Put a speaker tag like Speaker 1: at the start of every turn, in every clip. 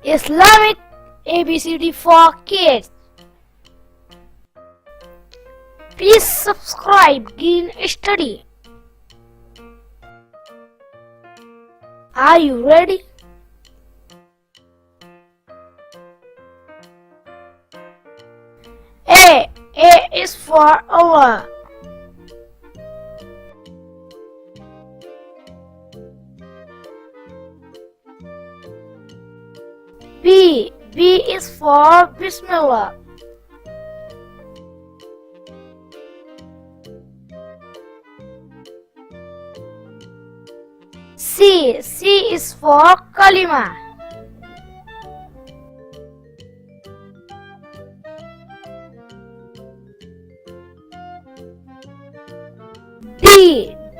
Speaker 1: Islamic ABCD for kids. Please subscribe Green Study. Are you ready? A is for Allah. B is for Bismillah. C is for Kalima.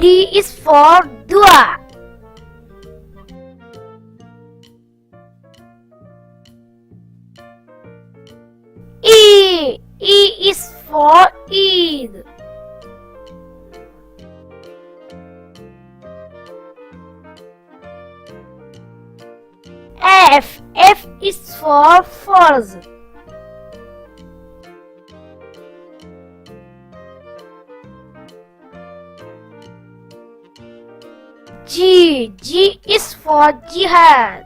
Speaker 1: D is for Dua. E is for Eid. F is for Farz. G is for Jihad.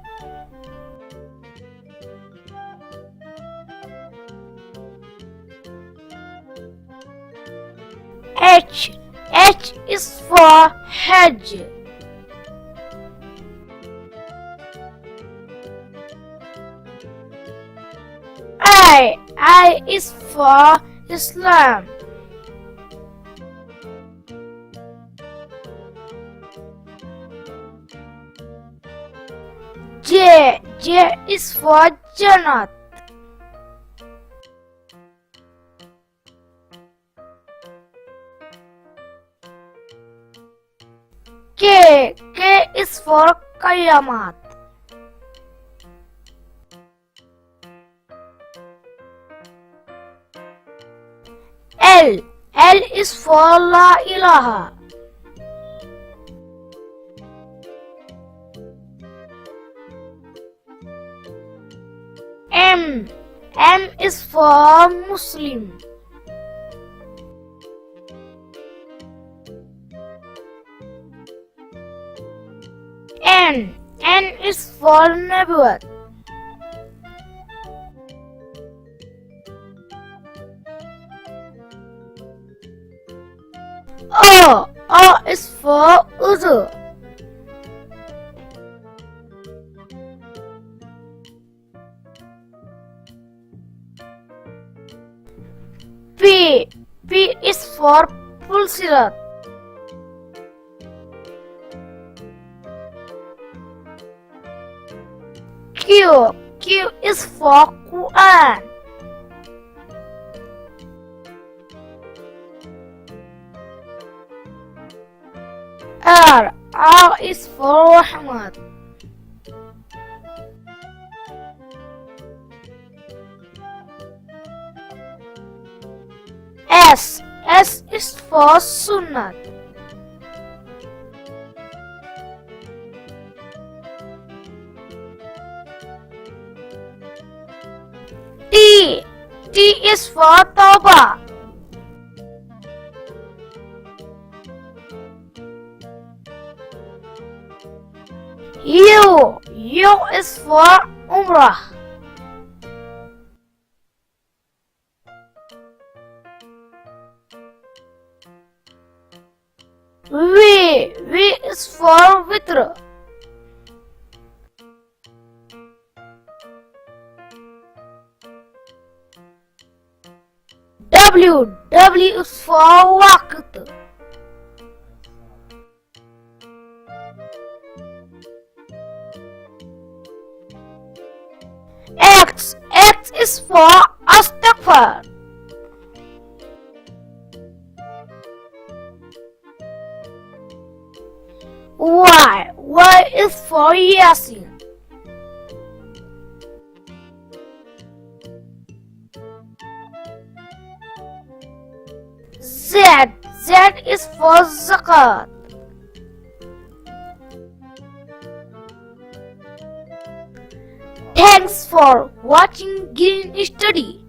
Speaker 1: H is for Hajj. I is for Islam. J is for Jannat. K is for Qayamat. L is for La ilaha. M is for Muslim. N is for Nabuat. O is for Uzu. P is for Pulsirat. Q is for Quran. R is for Rahmat. S is for Sunnat. T is for Tawbah. U is for Umrah. V is for Witr. W is for Waqt. X is for Astaghfar. Y is for Yasin. Z is for Zakat. Thanks for watching Green Study.